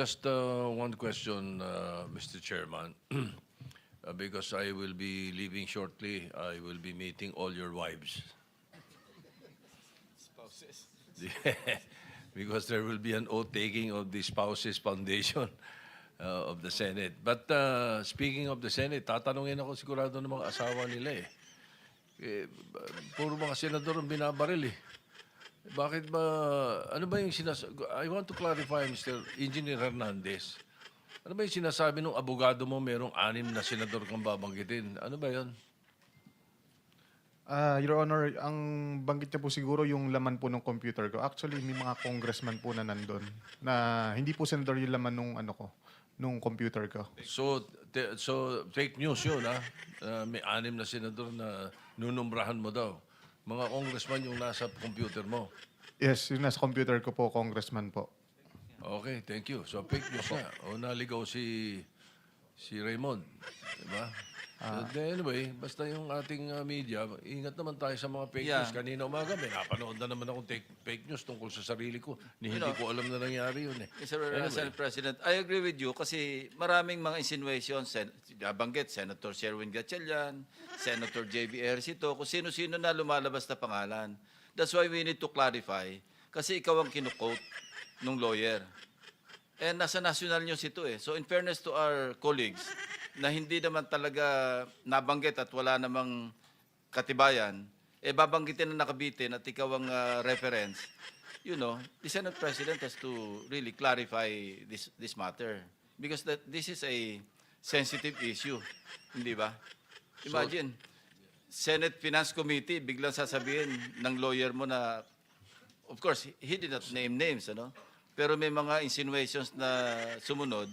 Just one question, Mr. Chairman. Because I will be leaving shortly, I will be meeting all your wives. Spouses. Because there will be an oath-taking of the Spouses Foundation of the Senate. But speaking of the Senate, tatanungin ako sigurado ng mga asawa nila eh. Puro mga senador ang binabaril eh. Bakit ba, ano ba yung sinasabi? I want to clarify, Mr. Engineer Hernandez. Ano ba yung sinasabi ng abogado mo merong 6 na senador kang babanggitin? Ano ba yun? Your Honor, ang banggit niya po siguro yung laman po ng computer ko. Actually, may mga congressman po na nandun na hindi po senador yung laman nung nung computer ko. So fake news yun, ha? May 6 na senador na nunumbrahan mo daw. Mga congressman yung nasa computer mo. Yes, yung nasa computer ko po, congressman po. Okay, thank you. So fake news na. O naligaw si Raymond. Diba? Anyway, basta yung ating media, ingat naman tayo sa mga fake news. Kanina umaga, may napanood na naman akong fake news tungkol sa sarili ko. Hindi ko alam na nangyari yun eh. Mr. President, I agree with you kasi maraming mga insinuations, nabanggit, Senator Sherwin Gatchalian, Senator J.B. Ejercito, kung sino-sino na lumalabas na pangalan. That's why we need to clarify. Kasi ikaw ang kinukote nung lawyer. And nasa national news ito eh. So in fairness to our colleagues, na hindi naman talaga nabanggit at wala namang katibayan, eh babanggitin na nakabitin at ikaw ang reference, you know, the Senate President has to really clarify this matter. Because this is a sensitive issue. Hindi ba? Imagine, Senate Finance Committee, biglang sasabihin ng lawyer mo na, of course, he did not name names, ano? Pero may mga insinuations na sumunod,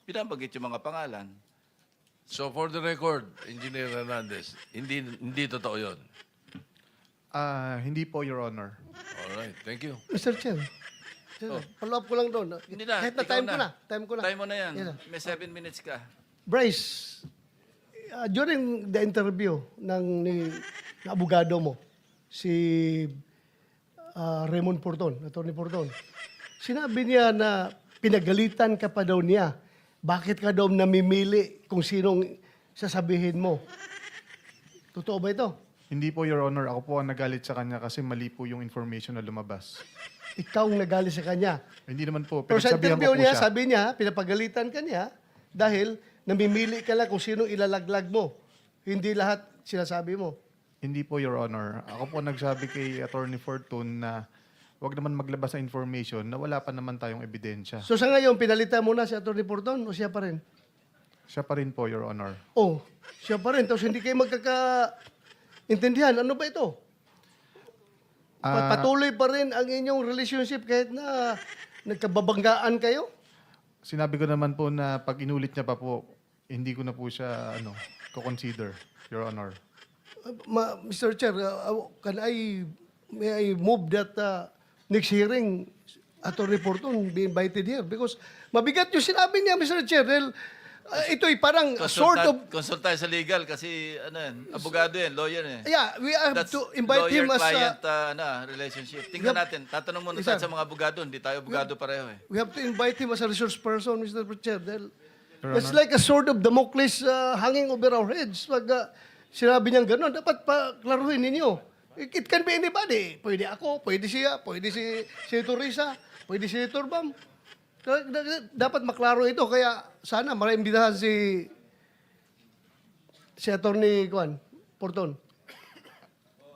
pinabanggit yung mga pangalan. So for the record, Engineer Hernandez, hindi totoo yun. Hindi po, Your Honor. Alright, thank you. Mr. Chair, follow up ko lang doon. Hindi na, Kahit na ikaw time ko na. Time ko na. Time mo na yan. Yan na. May 7 minutes ka. Bryce, during the interview ng abogado mo, si Raymond Porton, Attorney Porton, sinabi niya na pinagalitan ka pa daw niya. Bakit ka daw namimili kung sinong sasabihin mo? Totoo ba ito? Hindi po, Your Honor. Ako po ang nagalit sa kanya kasi mali po yung information na lumabas. Ikaw ang nagali sa kanya. Hindi naman po. Pero sa Pinagsabihan ko interview po niya, siya. sabi niya, pinapagalitan ka niya dahil namimili ka lang kung sino ilalaglag mo. Hindi lahat sinasabi mo. Hindi po, Your Honor. Ako po nagsabi kay Attorney Fortune na wag naman maglabas ng information na wala pa naman tayong ebidensya. So sa ngayon, pinalitan mo na si Atty. Porton o siya pa rin? Siya pa rin po, Your Honor. Oh, siya pa rin. Tapos hindi kayo magkakaintindihan. Ano ba ito? Patuloy pa rin ang inyong relationship kahit na nagkababanggaan kayo? Sinabi ko naman po na pag inulit niya pa po, hindi ko na po siya ko-consider, Your Honor. Mr. Chair, may I move that next hearing, Atty. Porton be invited here? Because mabigat yung sinabi niya, Mr. Chair. Dahil, ito'y parang sort of... Consult tayo sa legal kasi ano yan, abogado yan, lawyer yan. Yeah, we have That's to invite him as... lawyer-client relationship. Tingnan natin, tatanong muna tayo sa mga abogado, hindi tayo abogado pareho eh. We have to invite him as a resource person, Mr. Chair. Dahil Your it's Honor. like a sword of Damocles hanging over our heads. Pag sinabi niyang gano'n, dapat paklaruhin ninyo. It can be anybody. Pwede ako, pwede siya, pwede si Senator Risa, pwede si Senator Bam. Dapat maklaro ito. Kaya sana maimbitahan si Atty. Porton.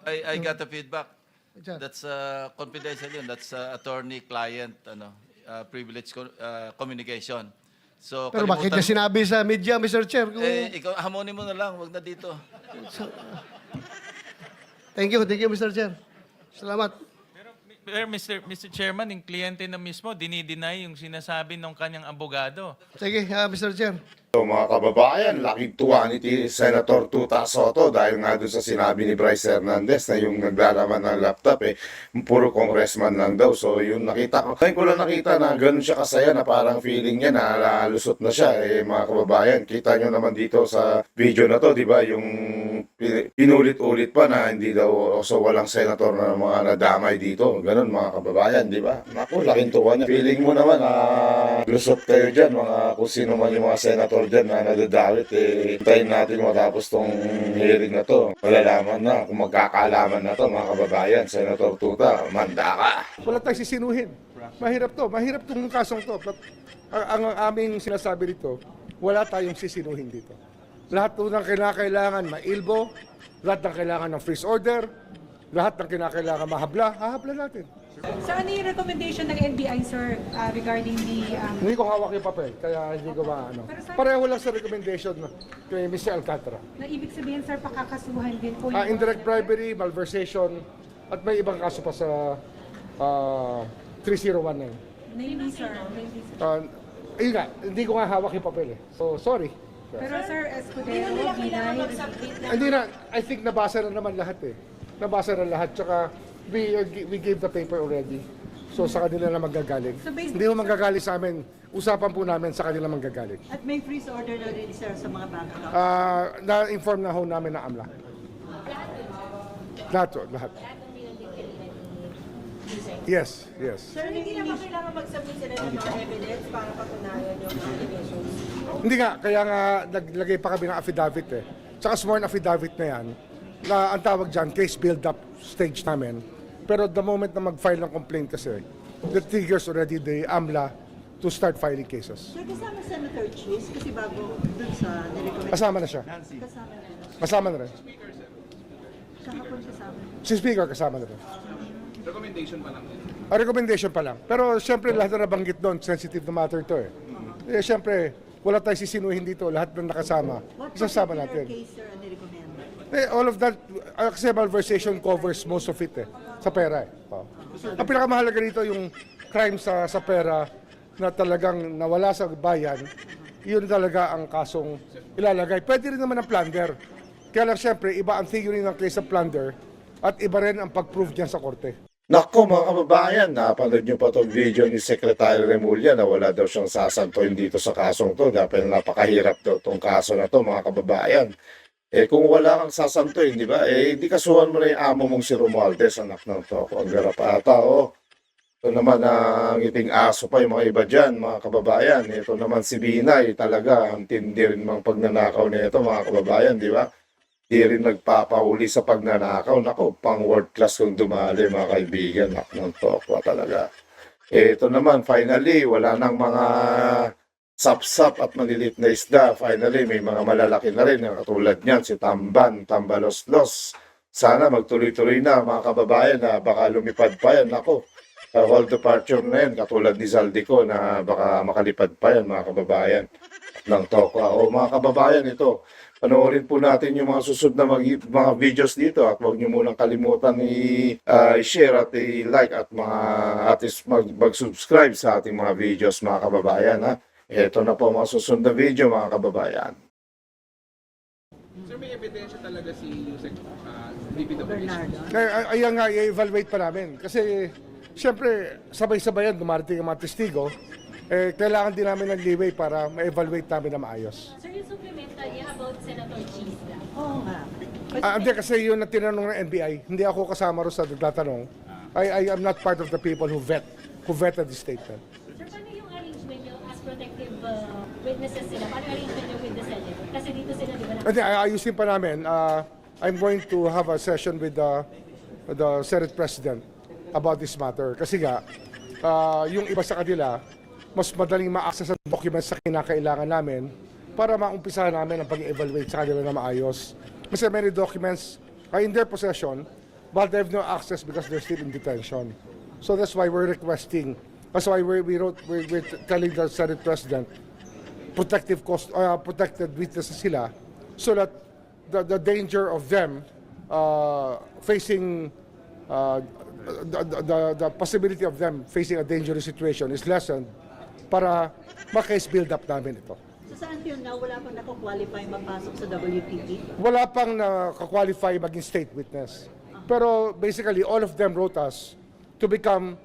I got the feedback. Sir. That's confidential yun. That's attorney-client privilege communication. So, Pero bakit niya sinabi sa media, Mr. Chair? ikaw, hamonin mo na lang, wag na dito. Thank you, Mr. Chair. Salamat. Pero Mr. Chairman, yung kliyente na mismo, dinideny yung sinasabi ng kanyang abogado. Sige, Mr. Chair. So mga kababayan, laking tuwa ni Senator Tuta Soto dahil nga doon sa sinabi ni Bryce Hernandez na yung naglalaman ng laptop puro congressman lang daw. So yun nakita ko. Ngayon ko lang nakita na ganun siya kasaya na parang feeling niya na lusot na siya. Mga kababayan, kita nyo naman dito sa video na to, di ba? Yung pinulit-ulit pa na hindi daw so walang senator na mga nadamay dito. Ganun mga kababayan, di ba? Naku, laking tuwa niya. Feeling mo naman, lusot kayo dyan, mga kung sino man yung mga senator dyan na nadadawit. Hintayin natin matapos tong hearing na to. Malalaman na kung magkakaalaman na to, mga kababayan. Senator Tuta, manda ka. Wala tayong sisinuhin. Mahirap to. Mahirap tong kasong to. But ang aming sinasabi dito, wala tayong sisinuhin dito. Lahat po ng kinakailangan mailbo, lahat ng kailangan ng freeze order, lahat ng kinakailangan mahabla, hahabla natin. So ano yung recommendation ng NBI, sir, regarding the... Hindi ko hawak yung papel, kaya hindi ko maano. Pareho lang sa recommendation kay Mr. Alcantara. na ibig sabihin, sir, pakakasuhan din po Indirect bribery, malversation, at may ibang kaso pa sa 301 na yun. Namely, sir. Namely, sir. Ayun nga, hindi ko nga hawak yung papel eh. So, sorry. Pero, sir, Escudero, Binay, Hindi na, I think nabasa na naman lahat eh. Nabasa na lahat, tsaka we gave the paper already. So sa kanila na manggagaling. So Hindi mo manggagaling sa amin, usapan po namin sa kanila manggagaling. At may freeze order na rin, sir, sa mga bank account. Na-inform na ho namin na AMLA. Lahat. Yes. Sir, hindi naman kailangan mag-submit sila ng mga evidence para patunayan yung allegations. Hindi nga, kaya nga naglagay pa kami ng affidavit eh. Tsaka sworn affidavit na yan, na ang tawag dyan, case build-up stage namin. Pero the moment na mag-file ng complaint kasi, that triggers already the AMLA to start filing cases. Sir, kasama Senator Cheese kasi bago dun sa nirecommend. Kasama na siya. Kasama na yun. Kasama na rin. Kahapon kasama. Si Speaker kasama na rin. Recommendation pa lang. Pero siyempre lahat na nabanggit doon, sensitive na matter to eh. Siyempre, wala tayong sisinuhin dito, lahat na nakasama. What Isasama particular natin. case, sir, ang nirecommend? All of that, kasi malversation covers most of it eh, sa pera eh. Ang pinakamahalaga rito yung crime sa pera na talagang nawala sa bayan, yun talaga ang kasong ilalagay. Pwede rin naman ang plunder. Kaya lang siyempre, iba ang theory ng case of plunder at iba rin ang pag-prove diyan sa korte. Nako mga kababayan, napanood nyo pa itong video ni Secretary Remulla na wala daw siyang sasantuin dito sa kasong to. Dahil napakahirap daw itong kaso na to mga kababayan. Kung wala kang sasantuin, di ba? Di kasuhan mo na yung amo mong si Romualdez, anak ng toko. Ang garapata, Ito naman ang iting aso pa yung mga iba dyan, mga kababayan. Ito naman si Binay, talaga, ang tindi rin mga pagnanakaw na ito, mga kababayan, di ba? Di rin nagpapahuli sa pagnanakaw. Nako, pang world class kung dumali, mga kaibigan. Anak ng toko talaga. Ito naman, finally, wala nang mga sapsap at malilit na isda. Finally, may mga malalaki na rin. Katulad niyan, si Tambaloslos. Sana magtuloy-tuloy na, mga kababayan, na baka lumipad pa yan. Ako, all departure na yan, katulad ni Zaldico, na baka makalipad pa yan, mga kababayan ng Tokwa. O mga kababayan, ito, panoorin po natin yung mga susunod na mga videos dito at huwag nyo munang kalimutan i-share at i-like at mag-subscribe sa ating mga videos, mga kababayan. Ha? Ito na po mga susunod na video, mga kababayan. Sir, may ebidensya talaga si DPWH? Ayan nga, i-evaluate pa namin. Kasi, siyempre, sabay-sabay yan, dumarating ang mga testigo. Kailangan din namin ng leeway para ma-evaluate namin na maayos. Sir, yung supplemental niya about Senator Cheese lang. Oo nga. Hindi, kasi yun na tinanong ng NBI. Hindi ako kasama rin sa nagtatanong. I am not part of the people who vetted the statement. Sir, paano yung arrangement niyo as protective witnesses sila? Paano yung arrangement niyo with the Senate? Kasi dito sila, di ba? Hindi, ayusin pa namin. I'm going to have a session with the Senate President about this matter. Kasi nga, yung iba sa kanila, mas madaling ma-access ang documents sa kinakailangan namin para maumpisahan namin ang pag-evaluate sa kanila na maayos. Kasi many documents are in their possession but they have no access because they're still in detention. So that's why we're requesting, that's why we're telling the Senate President protected witnesses sila so that the danger of them facing the possibility of them facing a dangerous situation is lessened para ma-case build up namin ito. So sa until now, wala pang nakakwalify mapasok sa WPP? Wala pang nakakwalify maging state witness. Pero basically, all of them wrote us to become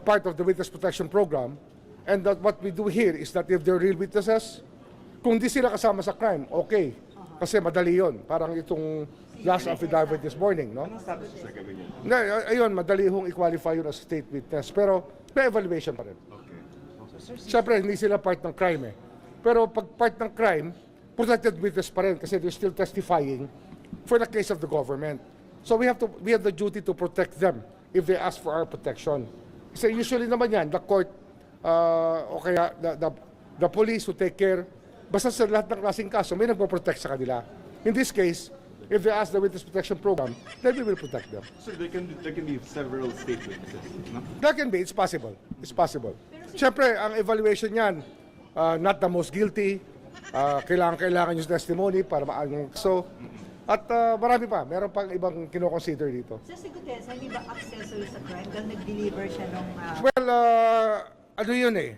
part of the witness protection program. And that what we do here is that if they're real witnesses, kung di sila kasama sa crime, okay. Kasi madali yon. Parang itong last affidavit this morning, no? Anong status sa ganyan? Ayun, madali hong i-qualify yun as state witness. Pero may evaluation pa rin. Siyempre, hindi sila part ng crime eh. Pero pag part ng crime, protected witness pa rin kasi they're still testifying for the case of the government. So we have the duty to protect them if they ask for our protection. Kasi usually naman yan, the court o kaya the police who take care, basta sa lahat ng klaseng kaso, may nagpo-protect sa kanila. In this case, if they ask the Witness Protection Program, then we will protect them. So there can be several state witnesses, no? That can be, it's possible. It's possible. Siyempre, ang evaluation niyan, not the most guilty, kailangan yung testimony para maanong so. At marami pa, meron pang ibang kinoconsider dito. Sa Gutesa, hindi ba accessory sa crime dahil nag-deliver siya nung... Well, ano yun eh?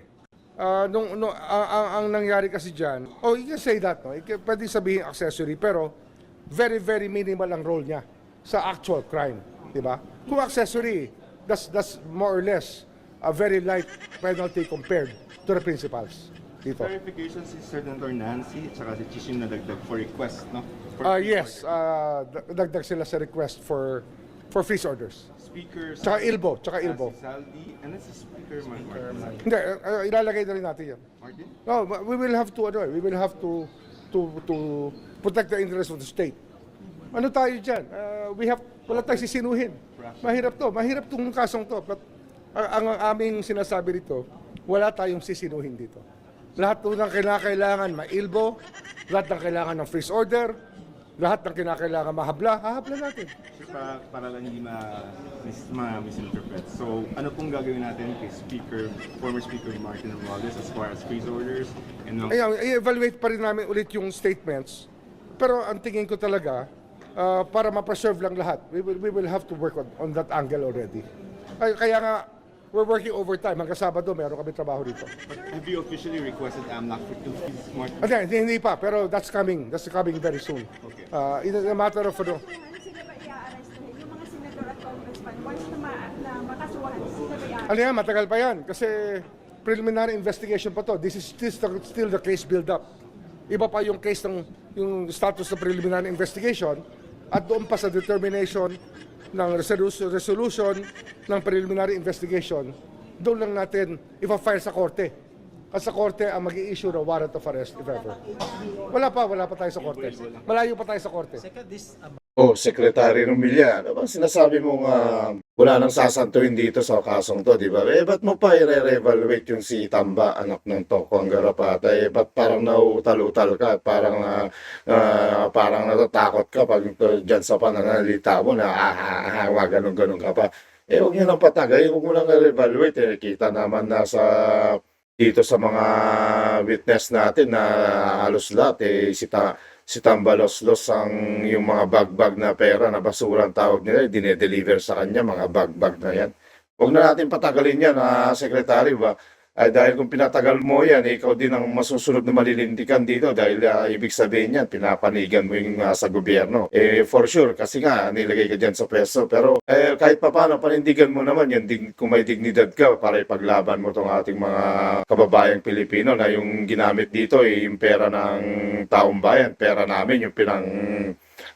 Ang nangyari kasi dyan, you can say that, no? Pwede sabihin accessory, pero very, very minimal ang role niya sa actual crime, di ba? Kung accessory, that's more or less a very light penalty compared to the principals dito. Clarification si Senator Nancy at saka si Chishin na dagdag for request, no? Yes, dagdag sila sa request for freeze orders. Speaker Tsaka ilbo, tsaka ilbo. si Saldi, and then si Speaker Martin. Hindi, ilalagay na rin natin yan. Martin? No, but we will have to protect the interest of the state. Ano tayo dyan? Wala tayong sisinuhin. Mahirap tong kasong to. But ang aming sinasabi dito, wala tayong sisinuhin dito. Lahat po ng kinakailangan mailbo, lahat ng kailangan ng freeze order, lahat ng kinakailangan mahabla, hahabla natin. Para lang hindi misinterpret. So, ano pong gagawin natin kay former Speaker Martin Romualdez as far as freeze orders? And Ayan, i-evaluate pa rin namin ulit yung statements. Pero ang tingin ko talaga, para ma-preserve lang lahat, we will have to work on that angle already. Kaya nga, we're working overtime. Hanggang Sabado, meron kami trabaho dito. But have you officially requested AMLAC to freeze Martin? Hindi pa, pero that's coming. That's coming very soon. Okay. In a matter of Sino ba i-arrestuhin? Yung mga senator at congressman, once na makasuhan, sino ba i-arrest? Ano yan, matagal pa yan. Kasi preliminary investigation pa to. This is still the case build-up. Iba pa yung case yung status ng preliminary investigation at doon pa sa determination ng resolution ng preliminary investigation, doon lang natin ipa-file sa korte. At sa korte ang mag-i-issue ng warrant of arrest, if ever. Wala pa tayo sa korte. Malayo pa tayo sa korte. Secretary Rumilla, ano bang sinasabi mong wala nang sasantuin dito sa kasong to, di ba? Ba't mo pa i-re-evaluate yung si Tamba, anak ng Toko, ang garapata? Ba't parang nautal-utal ka? Parang natatakot ka pag dyan sa pananalita mo na ganun-ganun ka pa. Huwag nyo lang patagay, huwag mo lang i-evaluate. Kita naman na dito sa mga witness natin na halos lahat, si Tambaloslos ang yung mga bagbag na pera na basura ang tawag nila, dinedeliver sa kanya, mga bagbag na yan. Huwag na natin patagalin yan, Secretary, ba? Dahil kung pinatagal mo yan, ikaw din ang masusunod na malilintikan dito dahil ibig sabihin yan, pinapanigan mo yung sa gobyerno. For sure, kasi nga, nilagay ka dyan sa pwesto. Pero kahit pa paano, panindigan mo naman yan, kung may dignidad ka para ipaglaban mo itong ating mga kababayang Pilipino na yung ginamit dito, yung pera ng taong bayan, pera namin, yung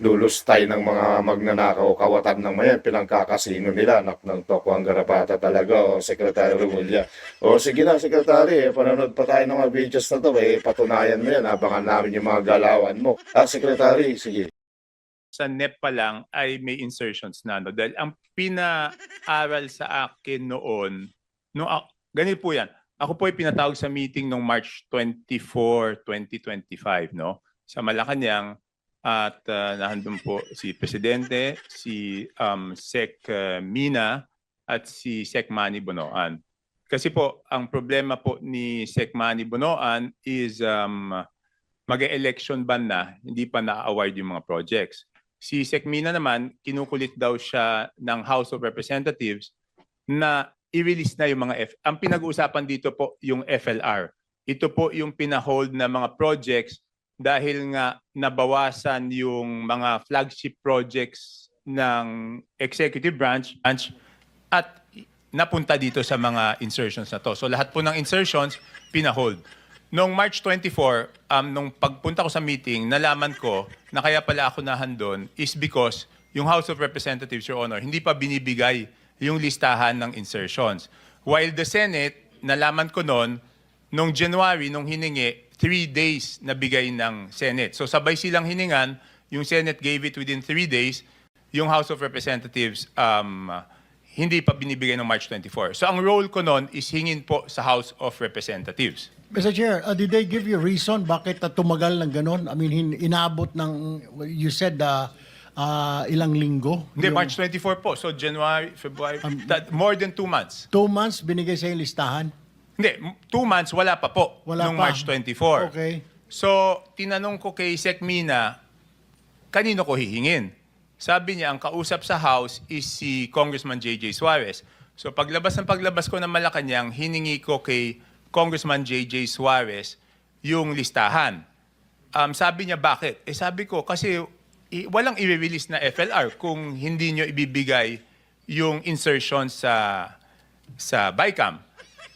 lulustay ng mga magnanakaw kawatan ng mayan, pinangkakasino nila, anak ng Toko ang garapata talaga, Secretary Rumilla. Sige na, Secretary, panonood pa tayo ng mga videos na to, patunayan mo yan, abangan namin yung mga galawan mo. Secretary, sige. Sa NEP pa lang ay may insertions na. No? Dahil ang pinaaral sa akin noon, ganito po yan, ako po ay pinatawag sa meeting noong March 24, 2025, no? Sa Malacanang, at nahandun po si Presidente, si Sec Mina, at si Sec Manny Bonoan. Kasi po, ang problema po ni Sec Manny Bonoan is mag-election ban na, hindi pa na-award yung mga projects. Si Sec Mina naman, kinukulit daw siya ng House of Representatives na i-release na yung mga ang pinag-uusapan dito po yung FLR. Ito po yung pinahold na mga projects dahil nga nabawasan yung mga flagship projects ng executive branch at napunta dito sa mga insertions na to. So lahat po ng insertions, pinahold. Noong March 24, nung pagpunta ko sa meeting, nalaman ko na kaya pala ako nahandon is because yung House of Representatives, Your Honor, hindi pa binibigay yung listahan ng insertions. While the Senate, nalaman ko noon, nung January, nung hiningi, 3 days na bigay ng Senate. So sabay silang hiningan, yung Senate gave it within 3 days, yung House of Representatives hindi pa binibigay ng March 24. So ang role ko noon is hingin po sa House of Representatives. Mr. Chair, did they give you reason bakit tumagal ng ganon? I mean, inaabot ng, you said, ilang linggo? Hindi, Yung March 24 po. So January, February, more than 2 months. 2 months binigay sa yung listahan? Hindi, 2 months wala pa po Wala nung pa. March 24. Okay. So tinanong ko kay Sec Mina, kanino ko hihingin? Sabi niya, ang kausap sa House is si Congressman J.J. Suarez. So paglabas ko ng Malacanang, hiningi ko kay Congressman J.J. Suarez yung listahan. Sabi niya, bakit? Sabi ko, kasi walang i-release na FLR kung hindi nyo ibibigay yung insertion sa BICAM.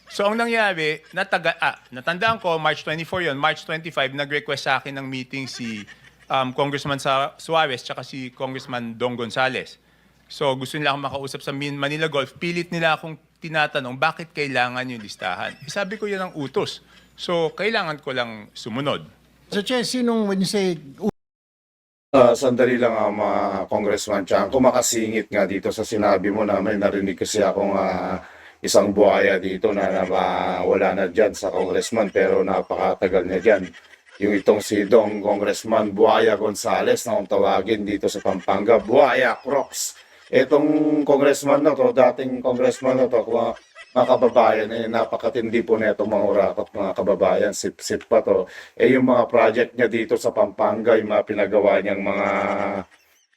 So ang nangyari, natandaan ko, March 24 yon, March 25, nag-request sa akin ng meeting si Congressman Suarez tsaka si Congressman Dong Gonzales. So gusto nila akong makausap sa Manila Golf. Pilit nila akong tinatanong, bakit kailangan yung listahan? Sabi ko yan ang utos. So kailangan ko lang sumunod. Mr. Chair, sinong, when you say, Sandali lang mga Congressman Chang, kung makasingit nga dito sa sinabi mo na may narinig kasi akong isang buhaya dito na wala na dyan sa congressman pero napakatagal na dyan. Yung itong si Dong Congressman Buhaya Gonzales na kung tawagin dito sa Pampanga, Buhaya Crocs. Itong congressman na to, dating congressman na to, mga kababayan, napakatindi po na itong mga urakot, mga kababayan, sip-sip pa to. Yung mga project niya dito sa Pampanga, yung mga pinagawa niyang mga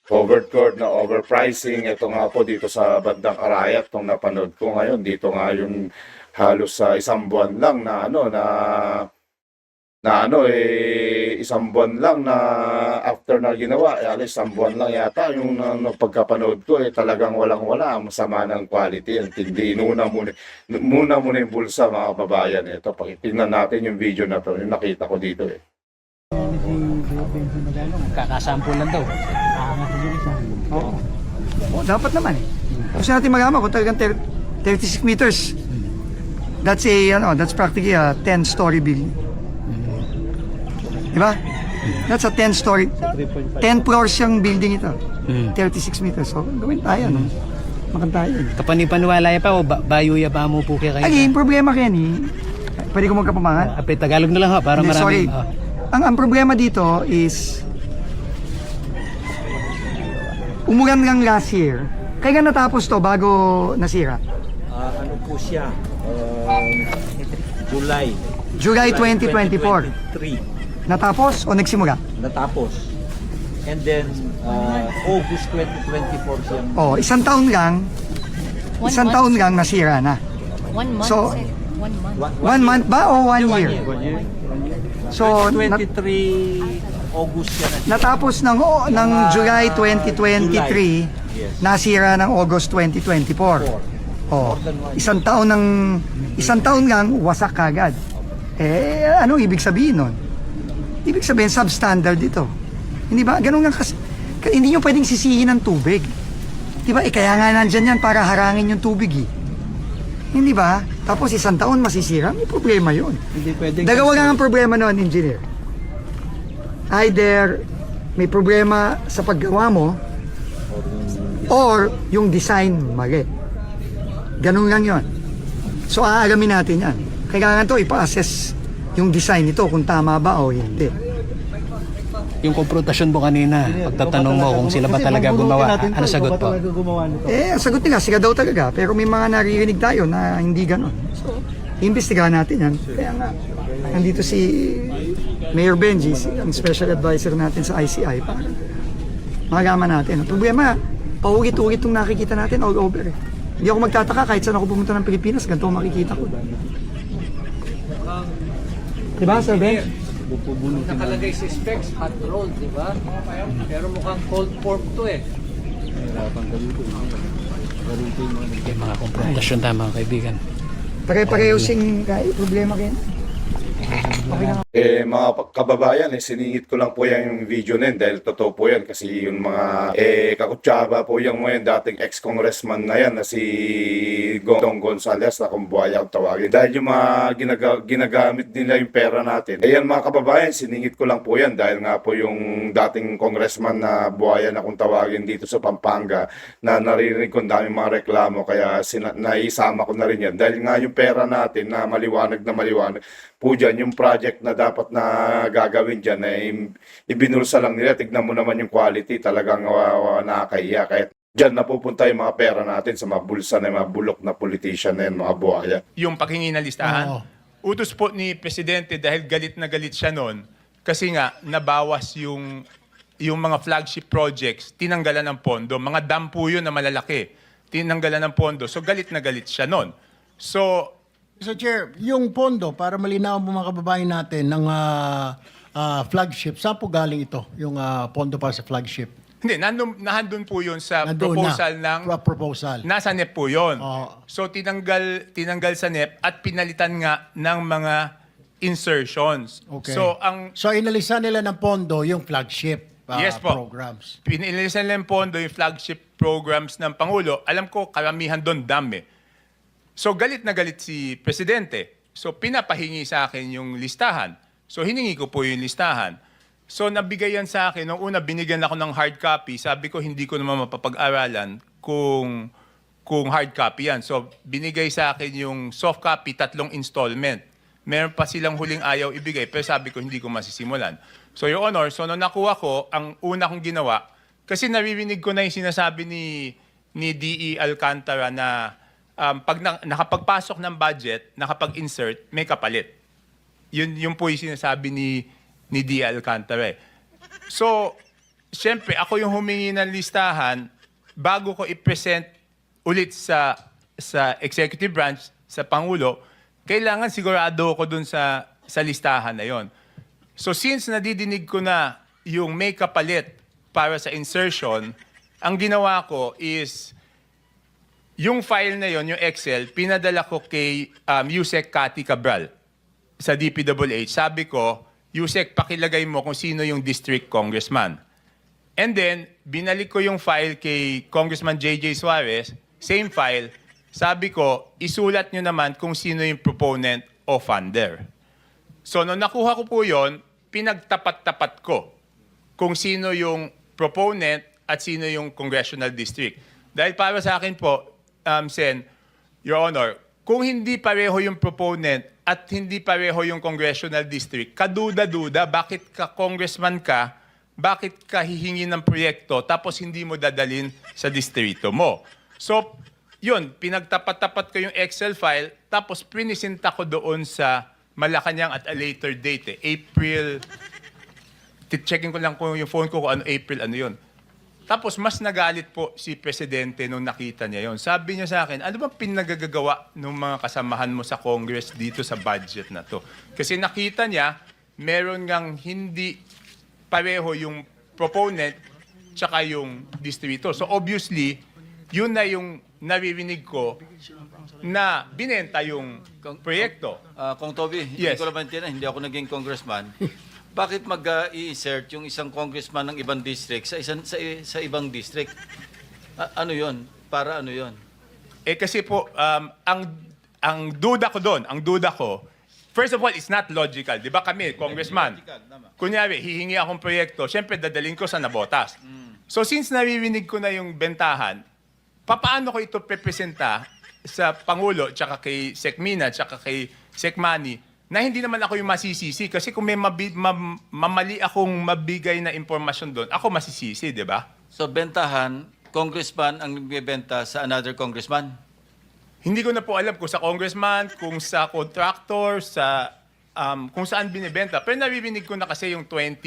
covered court na overpricing, ito nga po dito sa bandang Arayat, itong napanood ko ngayon, dito nga yung halos sa isang buwan lang isang buwan lang na after na ginawa, alis isang buwan lang yata yung pagkapanood ko, talagang walang-wala, masama ng quality, ang tindi. Muna yung bulsa, mga kababayan. Ito, tingnan natin yung video na to, yung nakita ko dito kakasample lang daw. Oo. Dapat naman eh. Gusto natin magama kung talagang 36 meters. That's that's practically a 10-story building. Diba? That's a 10-story. 10 floors yung building ito. 36 meters. So, gawin tayo, no? Makan tayo. Kapanipanwala pa o bayuya pa mo po kayo? Ay, yung problema kaya ni, pwede ko magkapamangan? Tagalog na lang ha, para Hindi, marami. sorry. Ang problema dito is, umulan lang last year. Kaya natapos to bago nasira? Ano po siya? July 2024. 23. Natapos o nagsimula? Natapos. And then, August 2024 siyang... Oh, isang taon lang nasira na. 1 month, So, sir. 1 month. 1 month ba o 1 year? So, 23 August siya na. natapos ng July 2023, nasira ng August 2024. Oh, isang taon lang wasak kagad. Ano ibig sabihin nun? Ibig sabihin substandard ito. Hindi ba? Ganun nga kasi. Hindi nyo pwedeng sisihin ng tubig. Di ba? Kaya nga nandyan yan para harangin yung tubig eh. Hindi ba? Tapos isang taon masisira, may problema yun. Hindi pwedeng... Dalawa lang ang problema noon, engineer. Either may problema sa paggawa mo or yung design mali. Ganun lang yun. So aalamin natin yan. Kailangan to ipa-assess yung design nito kung tama ba o hindi. Yung konfrontasyon mo kanina, pagtatanong mo kung sila ba talaga gumawa, ano sagot po? Ang sagot nila, sila daw talaga. Pero may mga naririnig tayo na hindi ganon. So, imbestigahan natin yan. Kaya nga, nandito si Mayor Benji, ang special advisor natin sa ICI, para malaman natin. Ang problema, paulit-ulit itong nakikita natin all over. Hindi ako magtataka kahit saan ako pumunta ng Pilipinas, ganito ang makikita ko. Diba, Sir Ben? Nakalagay sa specs, hot roll, di ba? Pero mukhang cold pork to eh. Mga konfrontasyon tama, mga kaibigan. Pare-pareho sing problema kayo. Mga kababayan, siningit ko lang po yan yung video na yun dahil totoo po yan kasi yung mga kakutsaba po yung mga dating ex-congressman na yan na si Gong Gonzales na kung buhaya ang tawagin. Dahil yung mga ginagamit nila yung pera natin. Yan mga kababayan, siningit ko lang po yan dahil nga po yung dating congressman na buhaya na kung tawagin dito sa Pampanga na naririnig ko ang daming mga reklamo kaya naisama ko na rin yan. Dahil nga yung pera natin na maliwanag po dyan, yung project na dapat na gagawin dyan ay ibinulsa lang nila. Tignan mo naman yung quality, talagang nakakahiya. Kaya dyan napupunta yung mga pera natin sa mga bulsa na mga bulok na politician na yan, mga buhaya. Yung paghingi ng listahan, utos po ni Presidente dahil galit na galit siya noon kasi nga nabawas yung mga flagship projects, tinanggalan ng pondo. Mga dam po yun na malalaki, tinanggalan ng pondo. So galit na galit siya noon. So, Mr. Chair, yung pondo, para malinaw mo mga kababayan natin ng flagship, saan po galing ito, yung pondo para sa flagship? hindi, nandun po yun sa Nandun proposal na, ng... proposal. Nasa NEP po yun. Oo. So, tinanggal sa NEP at pinalitan nga ng mga insertions. Okay. So, So, inalisan nila ng pondo yung flagship Yes po. programs. Pinilisan nila yung pondo, yung flagship programs ng Pangulo. Alam ko, karamihan doon dami. So, galit na galit si Presidente. So, pinapahingi sa akin yung listahan. So, hiningi ko po yung listahan. So, nabigay yan sa akin. Nung una, binigyan ako ng hard copy. Sabi ko, hindi ko naman mapapag-aralan kung hard copy yan. So, binigay sa akin yung soft copy, 3 installment. Meron pa silang huling ayaw ibigay, pero sabi ko, hindi ko masisimulan. So, Your Honor, so nung nakuha ko, ang una kong ginawa, kasi naririnig ko na yung sinasabi ni D.E. Alcantara na pag nakapagpasok ng budget, nakapag-insert, may kapalit. Yun po yung sinasabi ni D.E. Alcantara. So, siyempre, ako yung humingi ng listahan bago ko i-present ulit sa executive branch, sa Pangulo, kailangan sigurado ko dun sa listahan na yon. So, since nadidinig ko na yung may kapalit para sa insertion, ang ginawa ko is yung file na yon, yung Excel, pinadala ko kay Yusek Cathy Cabral sa DPWH. Sabi ko, Yusek, pakilagay mo kung sino yung district congressman. And then, binalik ko yung file kay Congressman J.J. Suarez, same file. Sabi ko, isulat nyo naman kung sino yung proponent o funder. So, nung nakuha ko po yon, pinagtapat-tapat ko kung sino yung proponent at sino yung congressional district. Dahil para sa akin po, Sen, Your Honor, kung hindi pareho yung proponent at hindi pareho yung congressional district, kaduda-duda, bakit ka congressman ka, bakit ka hihingi ng proyekto tapos hindi mo dadalin sa distrito mo? So, yun, pinagtapat-tapat ko yung Excel file tapos pinisinta ko doon sa Malacanang at a later date. April, checking ko lang kung yung phone ko kung ano April, ano yun. Tapos mas nagalit po si Presidente nung nakita niya yon. Sabi niya sa akin, ano bang pinagagagawa ng mga kasamahan mo sa Congress dito sa budget na to? Kasi nakita niya, meron ngang hindi pareho yung proponent tsaka yung distributor. So obviously, yun na yung naririnig ko na binenta yung proyekto. Kung Toby, Yes. hindi ko naman tiyan, hindi ako naging congressman. Bakit mag-i-insert yung isang congressman ng ibang district sa ibang district? Ano yon? Para ano yon? Eh kasi po, ang duda ko doon, first of all, it's not logical. Di ba kami, congressman, kunyari, hihingi akong proyekto, syempre dadalhin ko sa nabotas. So since naririnig ko na yung bentahan, paano ko ito representa sa Pangulo, tsaka kay Sec Mina, tsaka kay Sec Manny, na hindi naman ako yung masisisi. Kasi kung may mamali akong mabigay na impormasyon doon, ako masisisi, di ba? So bentahan, congressman ang nagbebenta sa another congressman? Hindi ko na po alam kung sa congressman, kung sa contractor, kung saan binibenta. Pero naririnig ko na kasi yung 20%.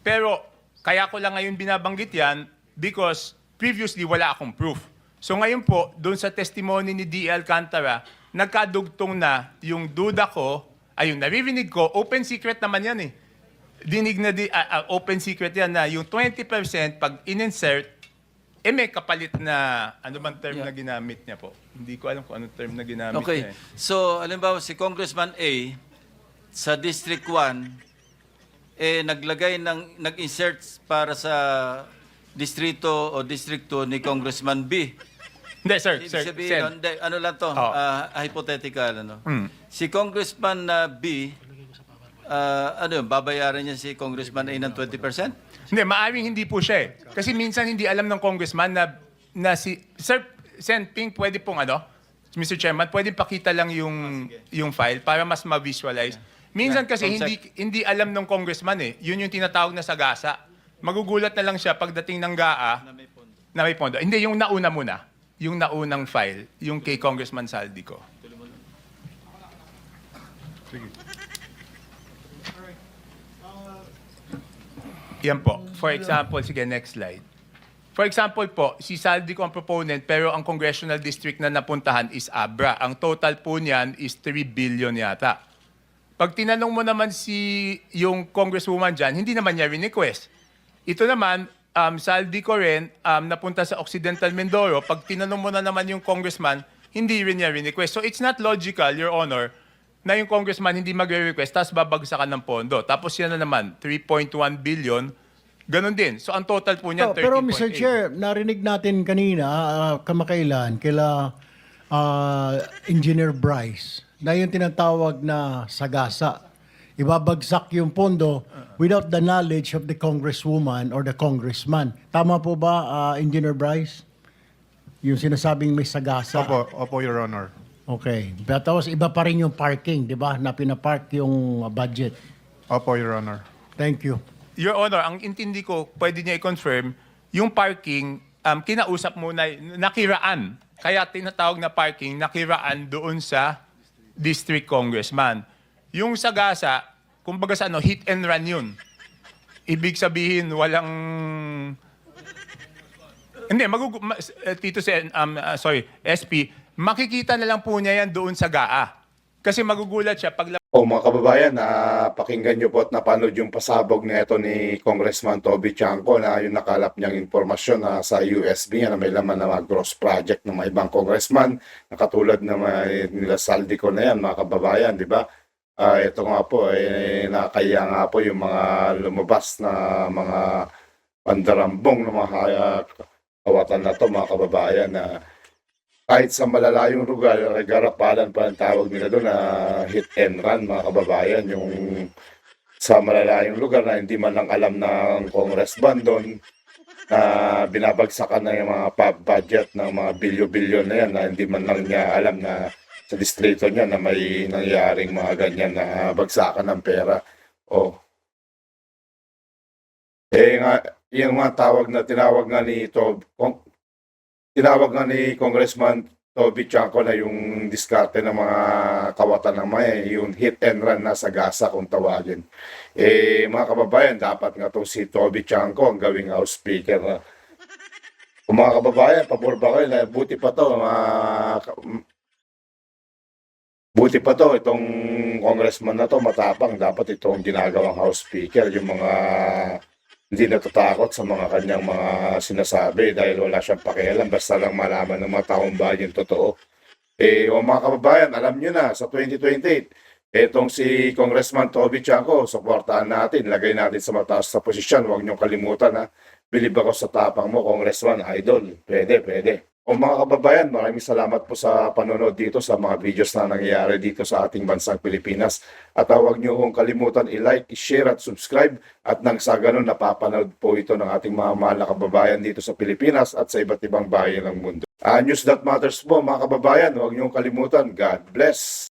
Pero kaya ko lang ngayon binabanggit yan because previously wala akong proof. So ngayon po, doon sa testimony ni D. Alcantara, nagkadugtong na yung duda ko, yung naririnig ko, open secret naman yan eh. Dinig na open secret yan na yung 20% pag in-insert, may kapalit na, ano bang term na ginamit niya po? Hindi ko alam kung anong term na ginamit niya. Okay. So, alimbawa si Congressman A, sa District 1, nag-insert para sa distrito o District 2 ni Congressman B. Hindi, sir. Ibig Sir, sabihin, Sen. nun, ano lang to, Oh. hypothetical. Ano? Mm. Si Congressman B, babayaran niya si Congressman A ng 20%? Hindi, maaaring hindi po siya eh. Kasi minsan hindi alam ng congressman na si... Sir, Sen Ping, pwede pong Mr. Chairman, pwede pakita lang yung file para mas ma-visualize. Minsan kasi hindi alam ng congressman eh. Yun yung tinatawag na sagasa. Magugulat na lang siya pagdating ng GAA na may pondo. Hindi, yung nauna muna. Yung naunang file, yung kay Congressman Saldico. Yan po. For example, sige, next slide. For example po, si Saldico ang proponent pero ang congressional district na napuntahan is Abra. Ang total po niyan is 3 billion yata. Pag tinanong mo naman yung congresswoman dyan, hindi naman niya request. Ito naman, Saldico rin, napunta sa Occidental Mindoro. Pag tinanong mo na naman yung congressman, hindi rin niya request. So it's not logical, Your Honor, na yung congressman hindi magre-request, tapos babagsakan ng pondo. Tapos yan na naman, 3.1 billion, ganun din. So ang total po niyan, 13.8. Pero Mr. Chair, narinig natin kanina, kamakailan, kila Engineer Bryce, na yung tinatawag na sagasa. Ibabagsak yung pondo without the knowledge of the congresswoman or the congressman. Tama po ba, Engineer Bryce? Yung sinasabing may sagasa. Opo, Your Honor. Okay. Pero tapos iba pa rin yung parking, di ba? Na pinapark yung budget. Opo, Your Honor. Thank you. Your Honor, ang intindi ko, pwede niya i-confirm, yung parking, kinausap muna, nakiraan. Kaya tinatawag na parking, nakiraan doon sa district congressman. Yung sagasa, kumbaga sa hit and run yun. Ibig sabihin, walang... Hindi, Tito SP, makikita na lang po niya yan doon sa GAA. Kasi magugulat siya pag... Mga kababayan, pakinggan nyo po at napanood yung pasabog na ito ni Congressman Toby Chanco na yung nakalap niyang informasyon na sa USB na may laman na mga gross project ng mga ibang congressman na katulad na nila Saldico na yan, mga kababayan, di ba? Ito nga po, nakakaya nga po yung mga lumabas na mga pandarambong ng mga kawatan na to, mga kababayan, na kahit sa malalayong lugar, garapalan pa ang tawag nila doon na hit and run, mga kababayan, yung sa malalayong lugar na hindi man lang alam ng congressman doon na binabagsakan na yung mga budget ng mga bilyo-bilyon na yan na hindi man lang niya alam na sa distrito niya na may nangyaring mga ganyan na bagsakan ng pera. Yung mga tinawag ni Congressman Toby Chanco na yung diskarte ng mga kawatan ng yung hit and run na sagasa kung tawagin. Mga kababayan, dapat nga itong si Toby Chanco ang gawing House Speaker. Kung mga kababayan, pabor ba kayo na buti pa to, itong congressman na to matapang, dapat itong ginagawang House Speaker, yung mga hindi natatakot sa mga kanyang mga sinasabi dahil wala siyang pakialam, basta lang malaman ng mga taong bayan yung totoo. Mga kababayan, alam nyo na, sa 2028, etong si Congressman Toby Chanco, suportahan natin, lagay natin sa mataas sa posisyon, huwag niyong kalimutan na bilib ako sa tapang mo, Congressman, idol, pwede. Mga kababayan, maraming salamat po sa panonood dito sa mga videos na nangyayari dito sa ating bansang Pilipinas. At huwag niyo kong kalimutan i-like, i-share at subscribe. At nang sa ganun, napapanood po ito ng ating mga mahal na kababayan dito sa Pilipinas at sa iba't ibang bayan ng mundo. News that matters po mga kababayan, huwag niyo kong kalimutan. God bless!